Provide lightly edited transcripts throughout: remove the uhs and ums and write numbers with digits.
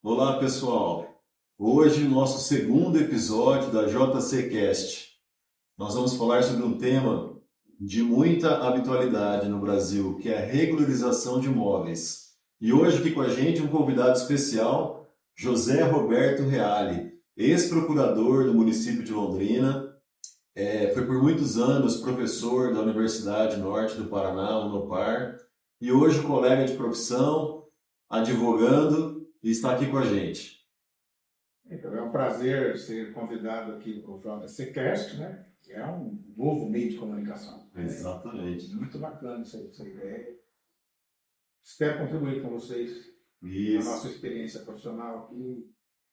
Olá, pessoal. Hoje, nosso segundo episódio da JCcast. Nós vamos falar sobre um tema de muita habitualidade no Brasil, que é a regularização de imóveis. E hoje aqui com a gente um convidado especial, José Roberto Reale, ex-procurador do município de Londrina, foi por muitos anos professor da Universidade Norte do Paraná, Unopar, e hoje colega de profissão, advogando, e está aqui com a gente. Então, é um prazer ser convidado aqui para o JCcast, né? Que é um novo meio de comunicação. Exatamente. Muito bacana essa ideia. Espero contribuir com vocês na Isso. nossa experiência profissional aqui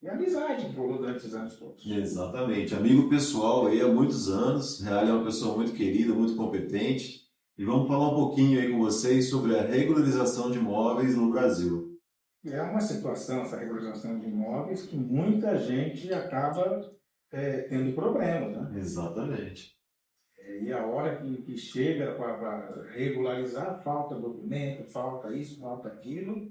e a amizade que rolou durante esses anos todos. Exatamente. Amigo pessoal aí há muitos anos. Real é uma pessoa muito querida, muito competente. E vamos falar um pouquinho aí com vocês sobre a regularização de imóveis no Brasil. É uma situação, essa regularização de imóveis, que muita gente acaba tendo problemas, né? Exatamente. E a hora que chega para regularizar, falta documento, falta isso, falta aquilo,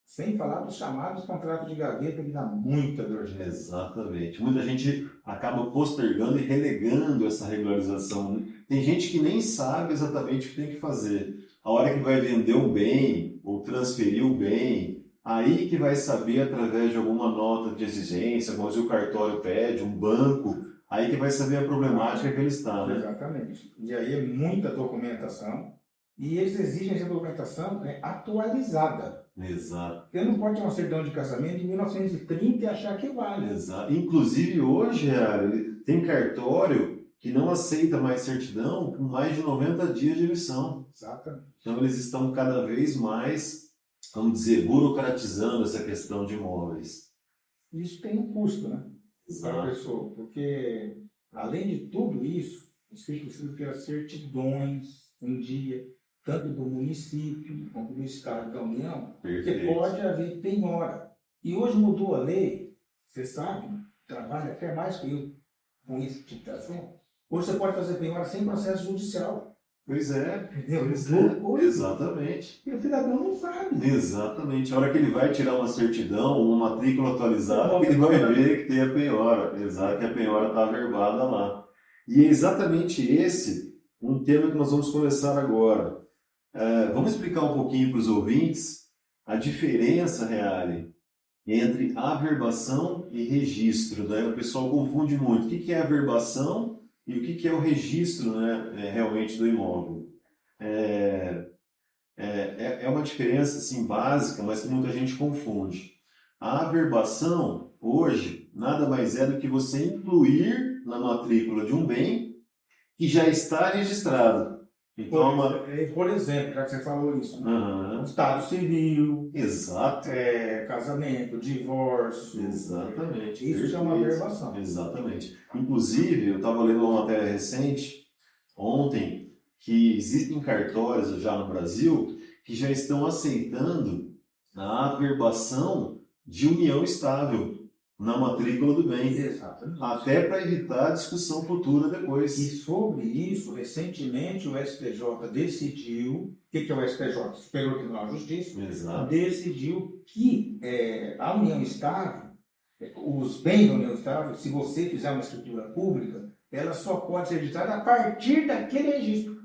sem falar dos chamados contratos de gaveta, que dá muita dor de cabeça. Exatamente. Muita gente acaba postergando e relegando essa regularização, né? Tem gente que nem sabe exatamente o que tem que fazer. A hora que vai vender um bem ou transferir o bem, aí que vai saber através de alguma nota de exigência, como se o cartório pede, um banco, aí que vai saber a problemática que ele está, né? Exatamente. E aí é muita documentação, e eles exigem essa documentação atualizada. Exato. Porque não pode ter uma certidão de casamento de 1930 e achar que vale. Exato. Inclusive hoje, tem cartório que não aceita mais certidão com mais de 90 dias de emissão. Exatamente. Então eles estão cada vez mais, vamos dizer, burocratizando essa questão de imóveis. Isso tem um custo, né? Para a Exato. pessoa, porque além de tudo isso, você precisa ter as certidões em dia, tanto do município quanto do Estado da União, porque Perfeito. pode haver penhora. E hoje mudou a lei, você sabe, trabalha até mais que eu com esse tipo de assunto. Hoje você pode fazer penhora sem processo judicial. Pois é. Entendeu? Pois Mudou é. coisa. Exatamente. E o cidadão não sabe. Exatamente. A hora que ele vai tirar uma certidão, uma matrícula atualizada, ele vai ver que tem a penhora. Exato, que a penhora está averbada lá. E é exatamente esse um tema que nós vamos começar agora. Vamos explicar um pouquinho para os ouvintes a diferença, Reale, entre averbação e registro, né? O pessoal confunde muito. O que é averbação e o que é o registro, né, realmente do imóvel? É uma diferença assim, básica, mas que muita gente confunde. A averbação, hoje, nada mais é do que você incluir na matrícula de um bem que já está registrado. Então, Por exemplo, já que você falou isso, né? Aham. Estado civil, Exato. casamento, divórcio. Exatamente. Isso chama Perfeito. averbação. Exatamente. Inclusive, eu estava lendo uma matéria recente, ontem, que existem cartórios já no Brasil que já estão aceitando a averbação de união estável na matrícula do bem, Exatamente. até para evitar a discussão futura E depois. sobre isso, recentemente o STJ decidiu, o que é o STJ? Superior Tribunal de Justiça, Exato. decidiu que a união estável, os bens da união estável, se você fizer uma escritura pública, ela só pode ser registrada a partir daquele registro.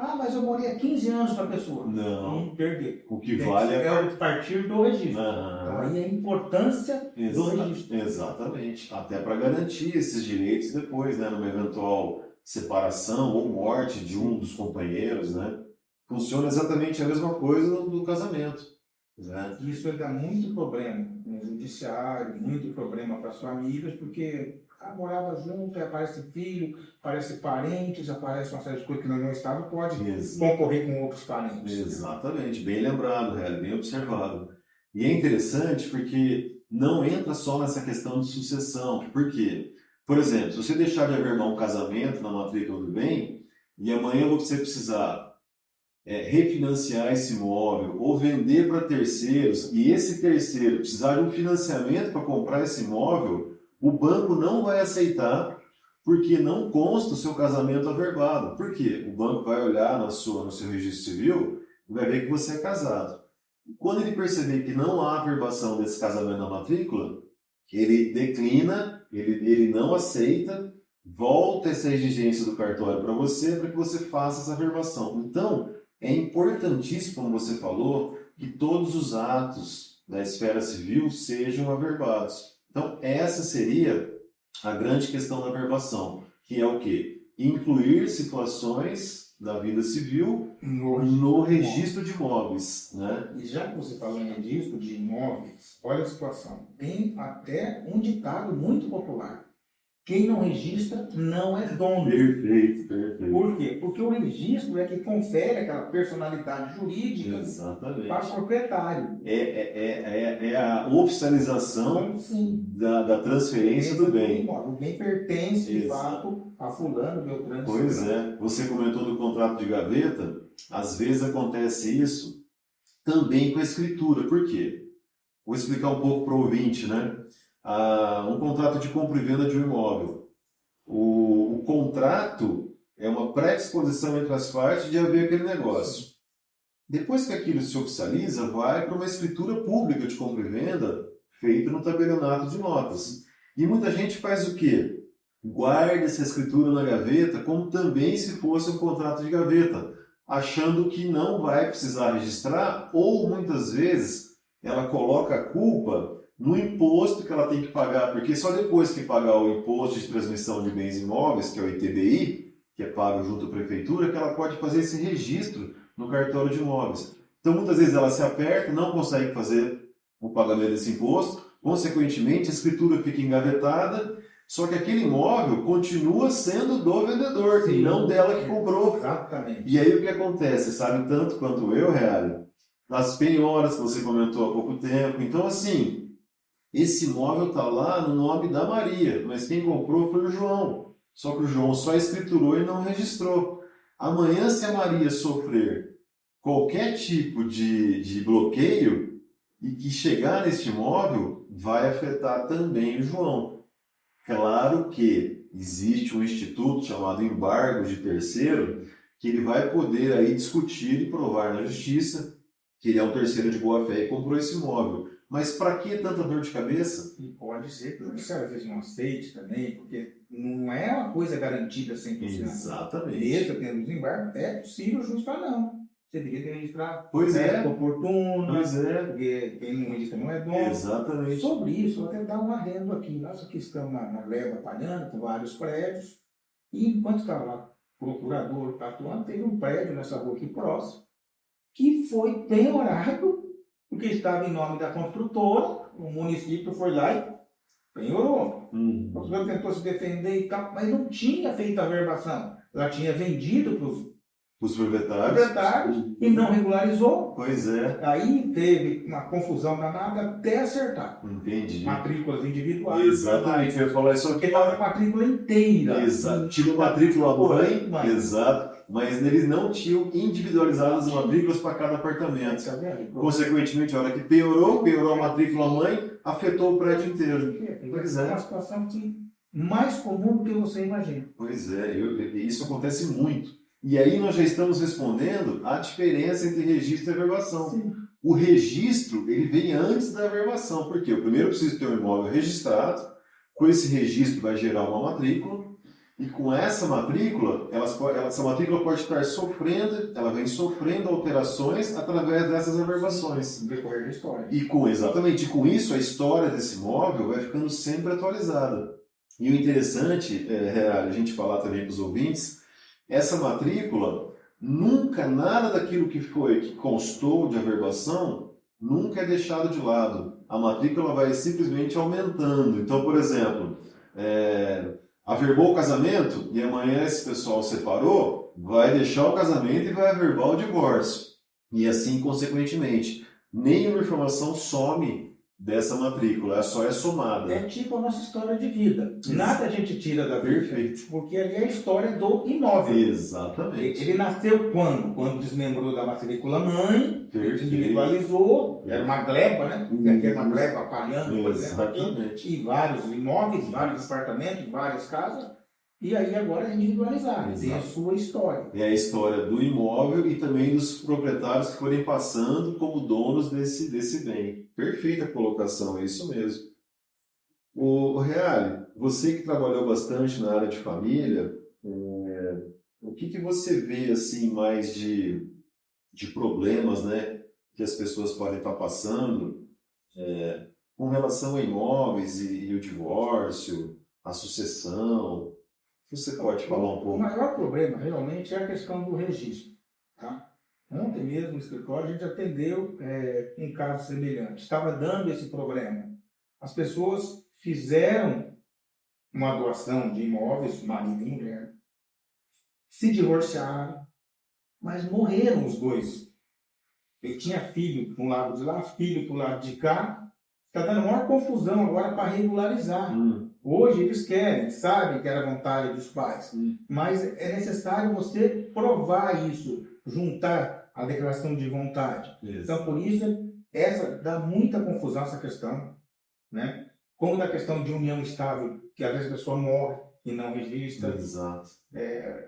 Ah, mas eu morei há 15 anos com a pessoa. Não. Perdeu. O que vale é a partir do registro. Aham. Então aí a importância do registro. Exatamente. Até para garantir esses direitos depois, né? Numa eventual separação ou morte de um dos companheiros, né? Funciona exatamente a mesma coisa do casamento, né? Isso dá muito problema no judiciário, muito problema para as famílias, porque morava junto, aí aparece filho, aparece parentes, aparece uma série de coisas que não estava, pode concorrer com outros parentes. Exatamente, bem lembrado, bem observado. E é interessante porque não entra só nessa questão de sucessão. Por quê? Por exemplo, se você deixar de averbar um casamento na matrícula do bem, e amanhã você precisar refinanciar esse imóvel ou vender para terceiros, e esse terceiro precisar de um financiamento para comprar esse imóvel, o banco não vai aceitar porque não consta o seu casamento averbado. Por quê? O banco vai olhar no seu registro civil e vai ver que você é casado. Quando ele perceber que não há averbação desse casamento na matrícula, ele declina, ele não aceita, volta essa exigência do cartório para que você faça essa averbação. Então, é importantíssimo, como você falou, que todos os atos da esfera civil sejam averbados. Então, essa seria a grande questão da averbação, que é o quê? Incluir situações da vida civil no registro de imóveis, né? E já que você falou em registro de imóveis, olha a situação. Tem até um ditado muito popular. Quem não registra não é dono. Perfeito, perfeito. Por quê? Porque o registro é que confere aquela personalidade jurídica para o proprietário. É a oficialização da transferência do bem. O bem pertence, de fato, a fulano, Beltrano. Pois é. Você comentou do contrato de gaveta. Às vezes acontece isso também com a escritura. Por quê? Vou explicar um pouco para o ouvinte, né? Um contrato de compra e venda de um imóvel. O contrato é uma predisposição entre as partes de haver aquele negócio. Depois que aquilo se oficializa, vai para uma escritura pública de compra e venda feita no tabelionato de notas. E muita gente faz o quê? Guarda essa escritura na gaveta como também se fosse um contrato de gaveta, achando que não vai precisar registrar, ou muitas vezes ela coloca a culpa no imposto que ela tem que pagar, porque só depois que pagar o imposto de transmissão de bens imóveis, que é o ITBI, que é pago junto à prefeitura, que ela pode fazer esse registro no cartório de imóveis. Então, muitas vezes ela se aperta, não consegue fazer o pagamento desse imposto, consequentemente a escritura fica engavetada, só que aquele imóvel continua sendo do vendedor, sim, e não dela que comprou. Exatamente. E aí o que acontece? Você sabe tanto quanto eu, Real, das penhoras que você comentou há pouco tempo. Então, assim, esse imóvel está lá no nome da Maria, mas quem comprou foi o João. Só que o João só escriturou e não registrou. Amanhã, se a Maria sofrer qualquer tipo de bloqueio e que chegar neste imóvel, vai afetar também o João. Claro que existe um instituto chamado embargo de terceiro, que ele vai poder aí discutir e provar na justiça que ele é um terceiro de boa-fé e comprou esse imóvel. Mas para que tanta dor de cabeça? E pode ser que o Ministério às vezes não aceite também, porque não é uma coisa garantida 100%. Exatamente. Mesmo tendo desembargo, é possível o juiz falar não. Você deveria ter registrado. Pois é. Oportuno. Pois é. Porque quem não registra não é dono. Exatamente. Sobre isso, vou até dar um adendo aqui. Nós aqui estamos na gleba palhando, com vários prédios. E enquanto estava lá, procurador atuando, teve um prédio nessa rua aqui próximo, que foi penhorado, porque estava em nome da construtora, o município foi lá e penhorou. O construtor tentou se defender e tal, mas não tinha feito a averbação. Ela tinha vendido para os proprietários e não regularizou. Pois é. Aí teve uma confusão danada até acertar. Entendi. Matrículas individuais. Exatamente. Eu ia falar isso aqui. Estava a matrícula inteira. Exato. Tinha matrícula mãe. Exato. Mas eles não tinham individualizado as matrículas para cada apartamento. Consequentemente, a hora que piorou a matrícula mãe, afetou o prédio inteiro. Pois é. É uma situação mais comum do que você imagina. Pois é, isso acontece muito. E aí nós já estamos respondendo a diferença entre registro e averbação. Sim. O registro, ele vem antes da averbação. Por quê? Eu primeiro preciso ter um imóvel registrado, com esse registro vai gerar uma matrícula, e com essa matrícula, essa matrícula pode estar sofrendo, ela vem sofrendo alterações através dessas averbações. No decorrer da história. Exatamente, e com isso a história desse imóvel vai ficando sempre atualizada. E o interessante, a gente falar também para os ouvintes, essa matrícula, nunca nada daquilo que constou de averbação, nunca é deixado de lado. A matrícula vai simplesmente aumentando. Então, por exemplo, averbou o casamento e amanhã esse pessoal separou, vai deixar o casamento e vai averbar o divórcio. E assim, consequentemente, nenhuma informação some dessa matrícula, ela só é somada. É tipo a nossa história de vida. Nada a gente tira da vida. Perfeito. Porque ali é a história do imóvel. Exatamente. Ele nasceu quando? Quando desmembrou da matrícula mãe, individualizou, era uma gleba, né? Era uma gleba palhando, por exemplo. Exatamente. E vários imóveis, vários apartamentos, várias casas. E aí agora é individualizar, tem a Exato. sua história. É a história do imóvel e também dos proprietários que forem passando como donos desse bem. Perfeita colocação, é isso mesmo. O Reale, você que trabalhou bastante na área de família, o que você vê assim mais de problemas, né, que as pessoas podem estar passando com relação a imóveis e o divórcio, a sucessão? Você pode falar um O pouco? maior problema realmente é a questão do registro. Tá? Ontem mesmo no escritório a gente atendeu um caso semelhante. Estava dando esse problema. As pessoas fizeram uma doação de imóveis, marido e mulher, se divorciaram, mas morreram os dois. Eu tinha filho para um lado de lá, filho para o lado de cá. Está dando maior confusão agora para regularizar. Hoje eles querem, sabem que era vontade dos pais, mas é necessário você provar isso, juntar a declaração de vontade. Isso. Então, por isso, dá muita confusão essa questão, né? Como da questão de união estável, que às vezes a pessoa morre e não registra. Exato.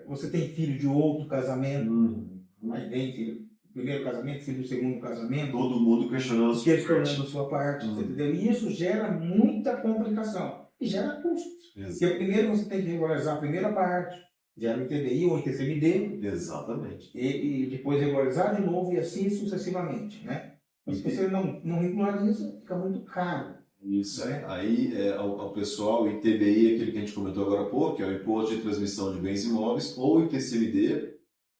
Você tem filho de outro casamento, aí vem filho do primeiro casamento, filho do segundo casamento. Todo mundo questionando a sua parte, entendeu? E isso gera muita complicação e gera custos. Porque primeiro você tem que regularizar a primeira parte, gera o ITBI ou ITCMD. Exatamente. E depois regularizar de novo e assim sucessivamente, né? Mas se você não regulariza, fica muito caro. Isso. Aí, ao pessoal, o ITBI, aquele que a gente comentou agora há pouco, que é o Imposto de Transmissão de Bens Imóveis, ou o ITCMD,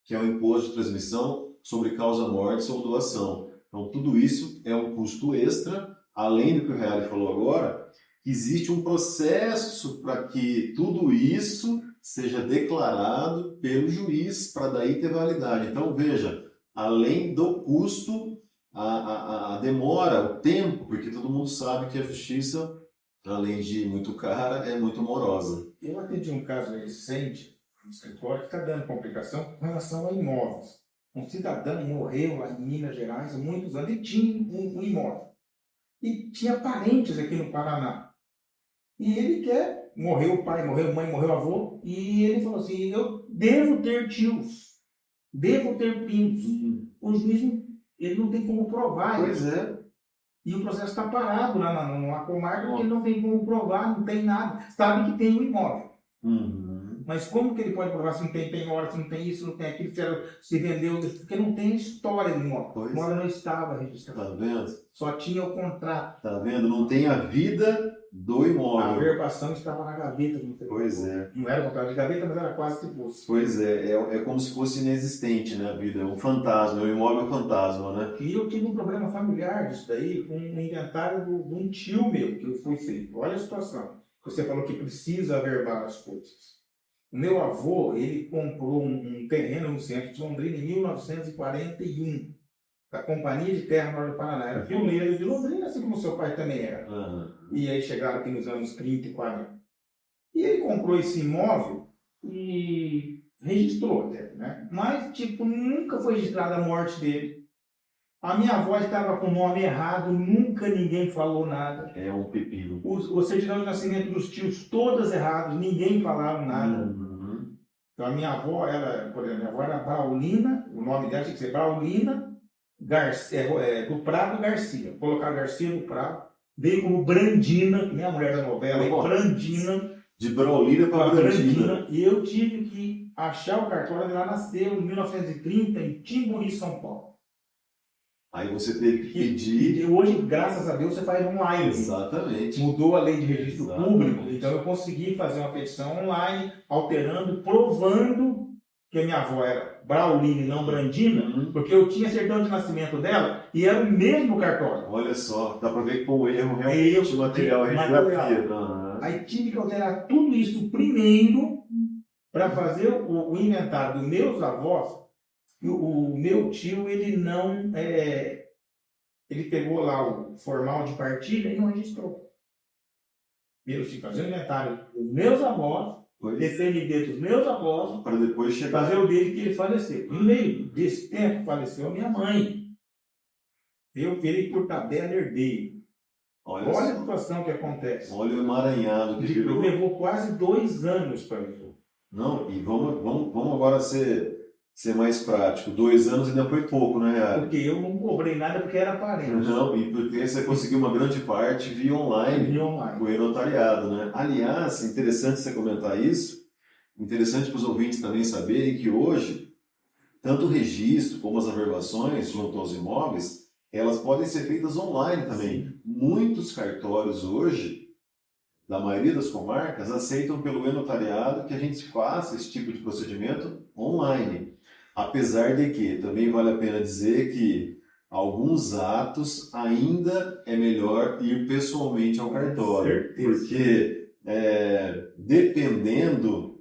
que é o Imposto de Transmissão sobre Causa-Mortes ou Doação. Então, tudo isso é um custo extra, além do que o Reale falou agora, existe um processo para que tudo isso seja declarado pelo juiz para daí ter validade. Então, veja, além do custo, a demora, o tempo, porque todo mundo sabe que a justiça, além de muito cara, é muito morosa. Eu atendi um caso recente no escritório que está dando complicação com relação a imóveis. Um cidadão morreu lá em Minas Gerais há muitos anos e tinha um imóvel. E tinha parentes aqui no Paraná. E ele morreu o pai, morreu a mãe, morreu o avô, e ele falou assim, eu devo ter tios, devo ter primos. O juiz, ele não tem como provar Pois isso. é. E o processo está parado lá numa comarca, porque ele não tem como provar, não tem nada. Sabe que tem um imóvel. Mas como que ele pode provar se não tem penhora, se não tem isso, não tem aquilo, se vendeu, porque não tem história do imóvel. O imóvel não estava registrado. Tá vendo? Só tinha o contrato. Tá vendo? Não tem a vida do imóvel. A verbação estava na gaveta. Pois é. Não era contrato de gaveta, mas era quase que fosse. Pois é como se fosse inexistente, né, a vida, é um fantasma, é um imóvel fantasma, né? E eu tive um problema familiar disso daí, com um inventário de um tio meu, que eu fui feito. Olha a situação. Você falou que precisa averbar as coisas. O meu avô, ele comprou um terreno no centro de Londrina em 1941, da Companhia de Terra Norte do Paraná. Era pioneiro de Londrina, assim como seu pai também era. E aí chegaram aqui nos anos 30 e 40. E ele comprou esse imóvel e registrou até, né? Mas, tipo, nunca foi registrada a morte dele. A minha avó estava com o nome errado, nunca ninguém falou nada. É um pepino. O certidão de nascimento dos tios, todas erradas, ninguém falava nada. Então a minha avó, por exemplo, minha avó era Braulina, o nome dela tinha que ser Braulina Garcia, do Prado Garcia. Colocaram Garcia do Prado, veio como Brandina, que nem a mulher da novela, Brandina. De Braulina para Brandina. E eu tive que achar o cartório onde ela nasceu, em 1930, em Timburi, São Paulo. Aí você teve que pedir. E hoje, graças a Deus, você faz online. Exatamente. Mudou a lei de registro público, então eu consegui fazer uma petição online, alterando, provando que a minha avó era Braulina e não Brandina, porque eu tinha certidão de nascimento dela e era o mesmo cartório. Olha só, dá para ver que foi um erro realmente material, material. Aí tive que alterar tudo isso primeiro para fazer o inventário dos meus avós. O meu tio, ele não... ele pegou lá o formal de partilha e não registrou. Eu tive que fazer o inventário dos meus avós, DCMD dos meus avós, para depois chegar... fazer o dele que ele faleceu. No meio desse tempo, faleceu a minha mãe. Eu virei por tabela herdeiro. Olha a situação que acontece. Olha o emaranhado que virou. Levou quase 2 anos para isso. Não, e vamos agora ser mais prático. 2 anos ainda foi pouco, né, Real? Porque eu não cobrei nada porque era parente. Não, e porque você conseguiu uma grande parte via online, com o e-notariado, né? Aliás, interessante você comentar isso, interessante para os ouvintes também saberem que hoje, tanto o registro como as averbações junto aos imóveis, elas podem ser feitas online também. Sim. Muitos cartórios hoje, da maioria das comarcas, aceitam pelo e-notariado que a gente faça esse tipo de procedimento online. Apesar de que, também vale a pena dizer que alguns atos ainda é melhor ir pessoalmente ao cartório. Porque, dependendo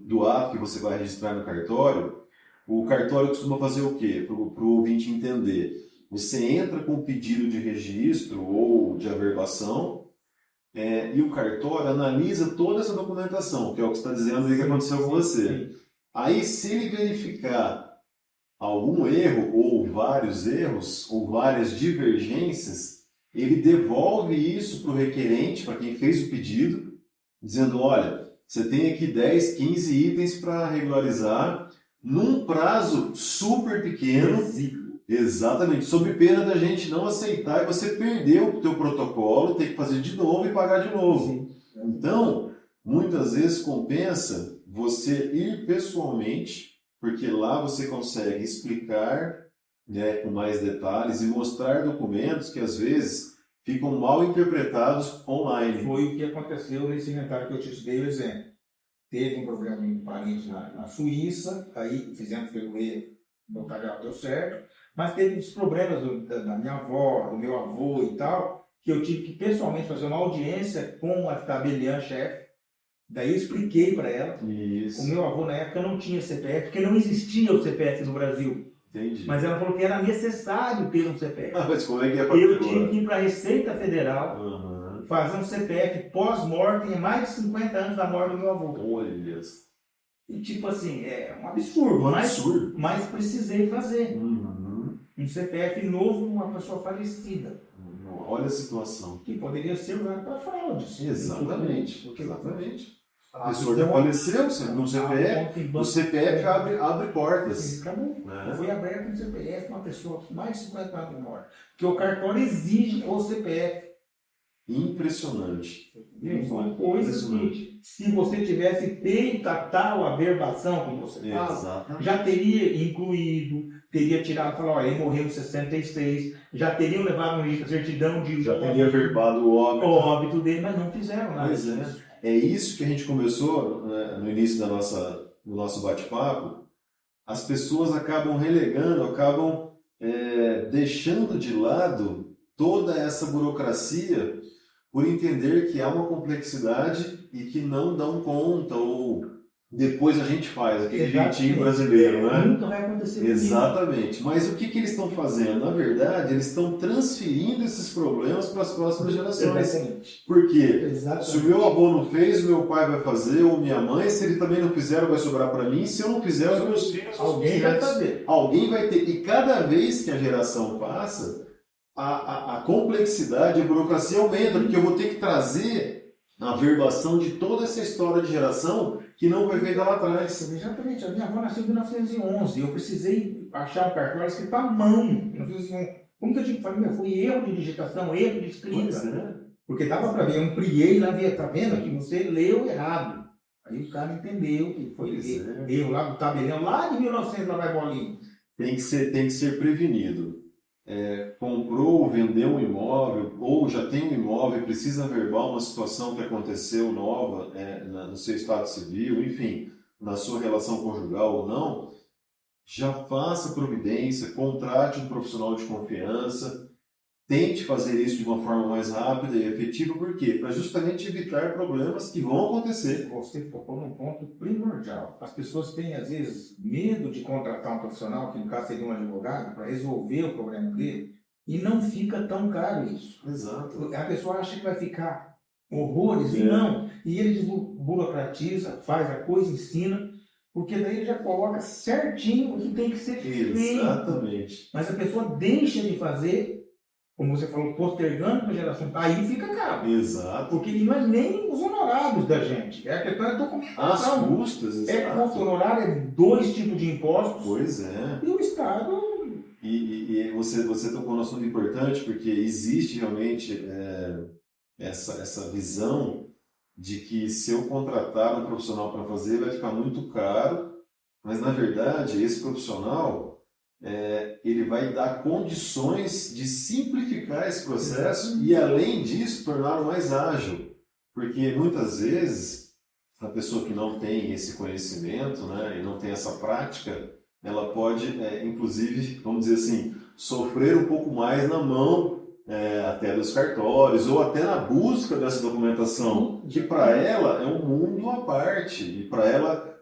do ato que você vai registrar no cartório, o cartório costuma fazer o quê? Para o ouvinte entender. Você entra com um pedido de registro ou de averbação, e o cartório analisa toda essa documentação, que é o que você está dizendo aí que aconteceu com você. Aí, se ele verificar algum erro, ou vários erros, ou várias divergências, ele devolve isso para o requerente, para quem fez o pedido, dizendo, olha, você tem aqui 10, 15 itens para regularizar, num prazo super pequeno, exatamente, sob pena da gente não aceitar e você perder o teu protocolo, ter que fazer de novo e pagar de novo. Sim. Então, muitas vezes compensa você ir pessoalmente, porque lá você consegue explicar, né, com mais detalhes e mostrar documentos que às vezes ficam mal interpretados online. Foi o que aconteceu nesse inventário que eu te dei o exemplo. Teve um problema em parente na Suíça, aí fizemos pelo notarial, deu certo, mas teve os problemas da minha avó, do meu avô e tal, que eu tive que pessoalmente fazer uma audiência com a tabeliã-chefe. Daí eu expliquei para ela. Isso. O meu avô na época não tinha CPF, porque não existia o CPF no Brasil. Entendi. Mas ela falou que era necessário ter um CPF. Mas como é que é eu tive que ir para a Receita Federal, fazer um CPF pós-morte, em mais de 50 anos da morte do meu avô. Olha. E tipo assim, é um absurdo, mas precisei fazer. Um CPF novo numa pessoa falecida. Olha a situação. Que poderia ser usado para fraude. Exatamente. Exatamente. A pessoa já faleceu, no CPF, o CPF abre portas. Acabou. Foi aberto um CPF para uma pessoa com mais de 50 anos de morte. Porque o cartório exige o CPF. Impressionante. São coisas que, se você tivesse feito a tal averbação, como você fala, já teria incluído, teria tirado, falou, olha, ele morreu em 66, já teriam levado a certidão de... Já teria averbado o óbito dele, mas não fizeram nada disso. É isso que a gente começou, né, no início do nosso bate-papo. As pessoas acabam relegando, deixando de lado toda essa burocracia por entender que há uma complexidade e que não dão conta, ou depois a gente faz, aquele jeitinho brasileiro, né? Nunca vai acontecer. Exatamente. Mas o que eles estão fazendo? Na verdade, eles estão transferindo esses problemas para as próximas gerações. Exatamente. Por quê? Se o meu avô não fez, o meu pai vai fazer, ou minha mãe, se ele também não fizer, vai sobrar para mim. Se eu não fizer, os meus filhos... Alguém vai fazer. Alguém vai ter. E cada vez que a geração passa, a complexidade, a burocracia aumenta, porque eu vou ter que trazer a averbação de toda essa história de geração que não foi feita lá atrás. Exatamente. A minha avó nasceu em 1911. Eu precisei achar o cartório escrito à mão. 1911. Como que eu tive que fazer? Foi erro de digitação, erro de escrita. Porque dava para ver, eu ampliei lá, tá vendo que você leu errado. Aí o cara entendeu que foi erro lá do tabelião, lá de 1900, lá vai bolinha. Tem que ser prevenido. Comprou ou vendeu um imóvel, ou já tem um imóvel e precisa averbar uma situação que aconteceu nova no seu estado civil, enfim, na sua relação conjugal ou não, já faça providência, contrate um profissional de confiança, tente fazer isso de uma forma mais rápida e efetiva, por quê? Para justamente evitar problemas que vão acontecer. Você tocou num ponto primordial. As pessoas têm, às vezes, medo de contratar um profissional, que no caso seria um advogado, para resolver o problema dele, e não fica tão caro isso. Exato. A pessoa acha que vai ficar horrores, e não. E ele burocratiza, faz a coisa, ensina, porque daí ele já coloca certinho o que tem que ser feito. Exatamente. Mas a pessoa deixa de fazer como você falou, postergando para a geração, aí fica caro. Exato. Porque não é nem os honorários da gente, a questão é documentação. As custas, exato. Custo honorário, é 2 tipos de impostos. Pois é. E o Estado... E você tocou num assunto importante, porque existe realmente essa visão de que se eu contratar um profissional para fazer, vai ficar muito caro, mas na verdade esse profissional ele vai dar condições de simplificar esse processo e além disso torná-lo mais ágil, porque muitas vezes a pessoa que não tem esse conhecimento, né, e não tem essa prática, ela pode inclusive, vamos dizer assim, sofrer um pouco mais na mão até dos cartórios, ou até na busca dessa documentação, que para ela é um mundo à parte, e para ela,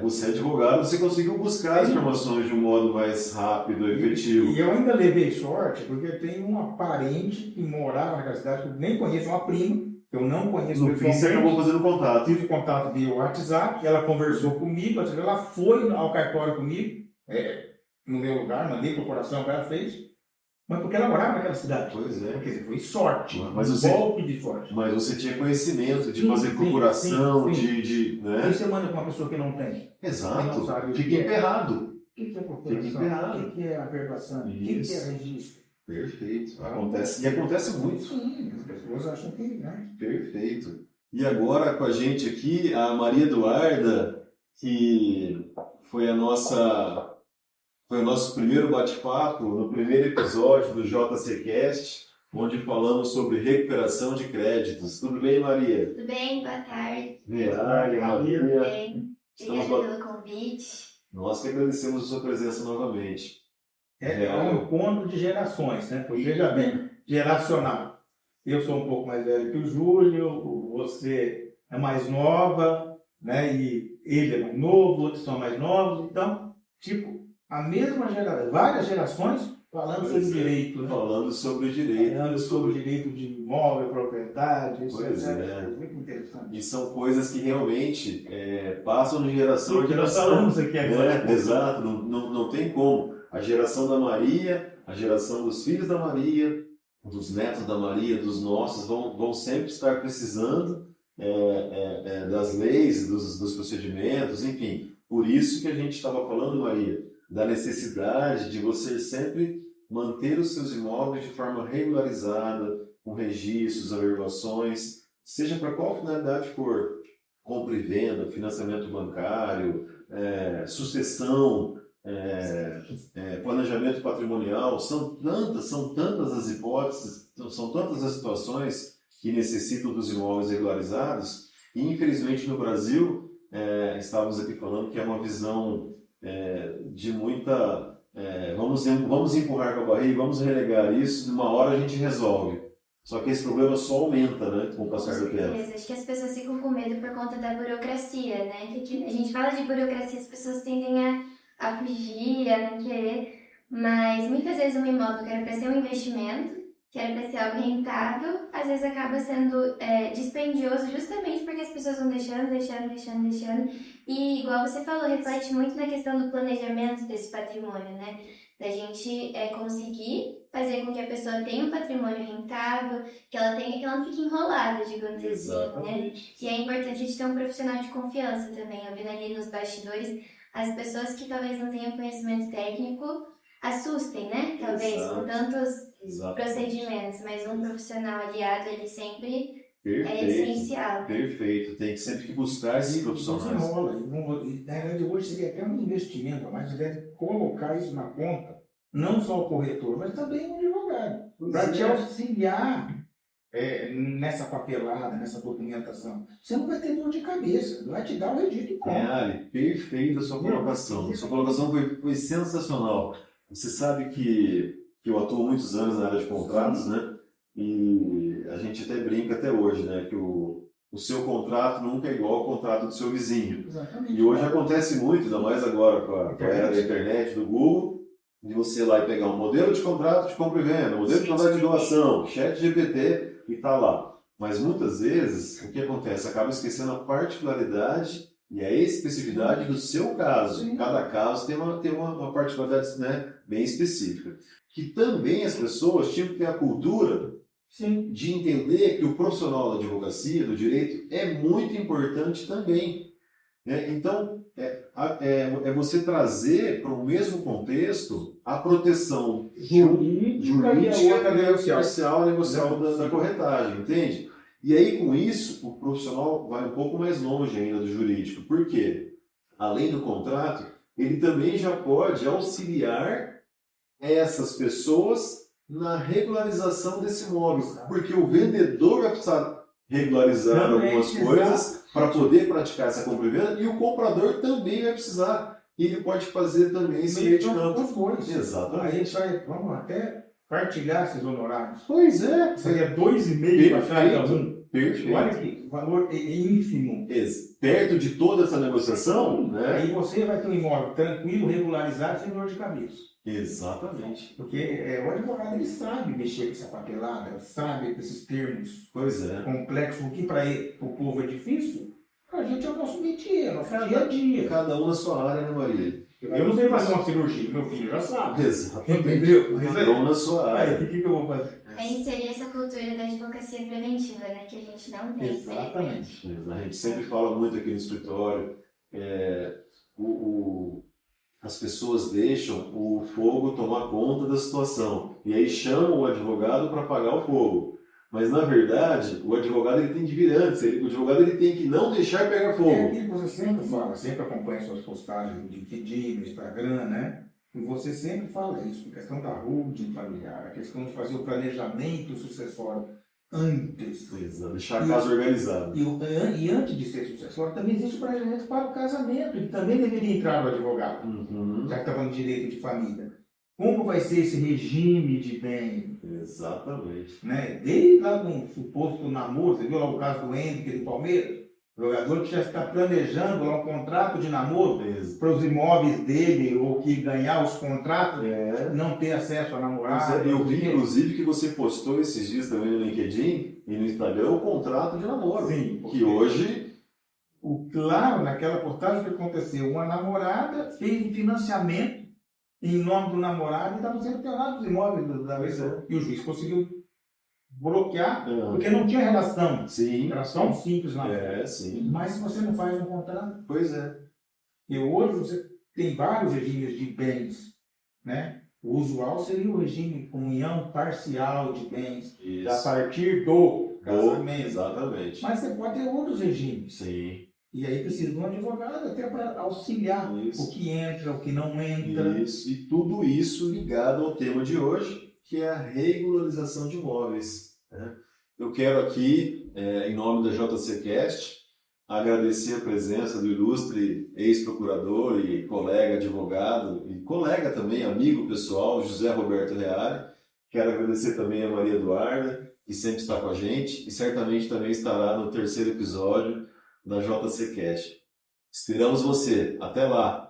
você é advogado, você conseguiu buscar as informações de um modo mais rápido e efetivo. E eu ainda levei sorte, porque eu tenho uma parente que morava naquela cidade, que eu nem conheço, uma prima, que eu não conheço pessoalmente. No fim, você acabou fazendo contato. Tive contato via WhatsApp, ela conversou comigo, ela foi ao cartório comigo, no meu lugar, mandei procuração para ela, fez. Mas porque ela morava naquela cidade. Pois é. Quer dizer, foi sorte. Mas golpe de sorte. Mas você tinha conhecimento de fazer procuração, sim. né? Aí você manda para uma pessoa que não tem. Exato. Não sabe Fica emperrado. O que é procuração? O que é averbação? O que é registro? Perfeito. Acontece. E acontece muito. Sim, as pessoas acham que... Né? Perfeito. E agora com a gente aqui, a Maria Eduarda, que foi o nosso primeiro bate-papo, no primeiro episódio do JCCast, onde falamos sobre recuperação de créditos. Tudo bem, Maria? Tudo bem, boa tarde. Maria. Tudo bem. Obrigada pelo convite. Nós que agradecemos a sua presença novamente. É um encontro de gerações, né? Porque, veja bem, geracional. Eu sou um pouco mais velho que o Júlio, você é mais nova, né? E ele é mais novo, outros são mais novos. Então, tipo, a mesma geração, várias gerações falando sobre o direito. Né? Falando sobre o direito. Falando sobre o direito de imóvel, propriedade, isso é muito interessante. E são coisas que realmente passam de geração em geração. Nós falamos aqui agora. Exato, não tem como. A geração da Maria, a geração dos filhos da Maria, dos netos da Maria, dos nossos, vão sempre estar precisando das leis, dos procedimentos, enfim. Por isso que a gente estava falando, Maria, da necessidade de você sempre manter os seus imóveis de forma regularizada, com registros, averbações, seja para qual finalidade for, compra e venda, financiamento bancário, sucessão, planejamento patrimonial, são tantas as hipóteses, são tantas as situações que necessitam dos imóveis regularizados, e infelizmente no Brasil, estávamos aqui falando que é uma visão de muita... vamos empurrar com a barriga, vamos relegar isso, de uma hora a gente resolve. Só que esse problema só aumenta, né, com o passar do tempo. Acho que as pessoas ficam com medo por conta da burocracia, né? Que a gente fala de burocracia, as pessoas tendem a fugir, a não querer, mas muitas vezes um imóvel que era para ser um investimento, que era para ser algo rentável, às vezes acaba sendo dispendioso justamente porque as pessoas vão deixando. E, igual você falou, reflete muito na questão do planejamento desse patrimônio, né? Da gente conseguir fazer com que a pessoa tenha um patrimônio rentável, que ela não fique enrolada, digamos assim, né? E é importante a gente ter um profissional de confiança também. Eu vi ali nos bastidores, as pessoas que talvez não tenham conhecimento técnico assustem, né? Talvez, com tantos procedimentos, mas um profissional aliado, ele sempre é essencial. Perfeito, tem sempre que buscar esses profissionais. Na verdade, hoje seria até um investimento, mas deve colocar isso na conta, não só o corretor, mas também o advogado, para te auxiliar nessa papelada, nessa documentação. Você não vai ter dor de cabeça, vai te dar o registro pronto. Ali, perfeita a sua colocação. Sua colocação foi sensacional. Você sabe que eu atuo muitos anos na área de contratos, né? E a gente até brinca até hoje, né? Que o seu contrato nunca é igual ao contrato do seu vizinho. Exatamente. E hoje acontece muito, ainda mais agora com a era da internet, do Google, de você ir lá e pegar um modelo de contrato de compra e venda, um modelo de contrato de doação, ChatGPT e tá lá. Mas muitas vezes, o que acontece? Acaba esquecendo a particularidade e a especificidade do seu caso. Sim. Cada caso tem uma particularidade, né, bem específica. que também as pessoas tinham que ter a cultura Sim. de entender que o profissional da advocacia, do direito, é muito importante também. Né? Então, é você trazer para o mesmo contexto a proteção Jurídica e a outra comercial, negocial da corretagem, entende? E aí, com isso, o profissional vai um pouco mais longe ainda do jurídico. Por quê? Além do contrato, ele também já pode auxiliar essas pessoas na regularização desse imóvel. Porque o vendedor vai precisar regularizar algumas coisas para poder praticar essa compra e venda, e o comprador também vai precisar. E ele pode fazer também esse meio de campo. Exatamente. Aí a gente vai, vamos até partilhar esses honorários. Pois é. Seria 2,5 para cada um. Perfeito. Olha que valor ínfimo. Perto de toda essa negociação, né? Aí você vai ter um imóvel tranquilo, regularizado, sem dor de cabeça. Exatamente. Porque o advogado ele sabe mexer com essa papelada, sabe com esses termos complexos, o que para o povo é difícil, para a gente é o nosso métier, é o nosso dia a dia. Cada um na sua área, né, Maria? Eu não sei fazer uma cirurgia, meu filho já sabe. Exatamente. Entendeu? Cada um na sua área. Aí, o que eu vou fazer? É inserir essa cultura da advocacia preventiva, né? Que a gente não tem. Exatamente. A gente sempre fala muito aqui no escritório, as pessoas deixam o fogo tomar conta da situação e aí chamam o advogado para apagar o fogo. Mas, na verdade, o advogado ele tem de vir antes. O advogado ele tem que não deixar pegar fogo. É aquilo que você sempre fala, sempre acompanha suas postagens no LinkedIn, no Instagram, né? E você sempre fala isso, a questão da holding familiar, a questão de fazer o planejamento sucessório antes. Exato, deixar a casa organizada. E antes de ser sucessório, também existe o planejamento para o casamento, que também deveria entrar no advogado, já que está falando de direito de família. Como vai ser esse regime de bem? Exatamente. Né? Desde lá no suposto namoro, você viu lá o caso do Henrique do Palmeiras? O jogador que já está planejando lá um contrato de namoro para os imóveis dele, ou que ganhar os contratos, não ter acesso a namorada. Eu vi, inclusive, que você postou esses dias também no LinkedIn e no Instagram o contrato de namoro. Sim. Que hoje... Claro, naquela postagem que aconteceu, uma namorada fez um financiamento em nome do namorado e estava sendo penado os imóveis da pessoa. E o juiz conseguiu bloquear, porque não tinha relação. Sim. Era só um simples namoro. Sim. Mas se você não faz um contrato... Pois é. E hoje você tem vários regimes de bens, né? O usual seria o regime com união parcial de bens, a partir do casamento. Exatamente. Mas você pode ter outros regimes. Sim. E aí precisa de um advogado até para auxiliar o que entra, o que não entra. Isso. E tudo isso ligado ao tema de hoje, que é a regularização de imóveis. Né? Eu quero aqui, em nome da JCCast, agradecer a presença do ilustre ex-procurador e colega advogado, e colega também, amigo pessoal, José Roberto Reale. Quero agradecer também a Maria Eduarda, que sempre está com a gente, e certamente também estará no 3º episódio da JCCast. Esperamos você. Até lá!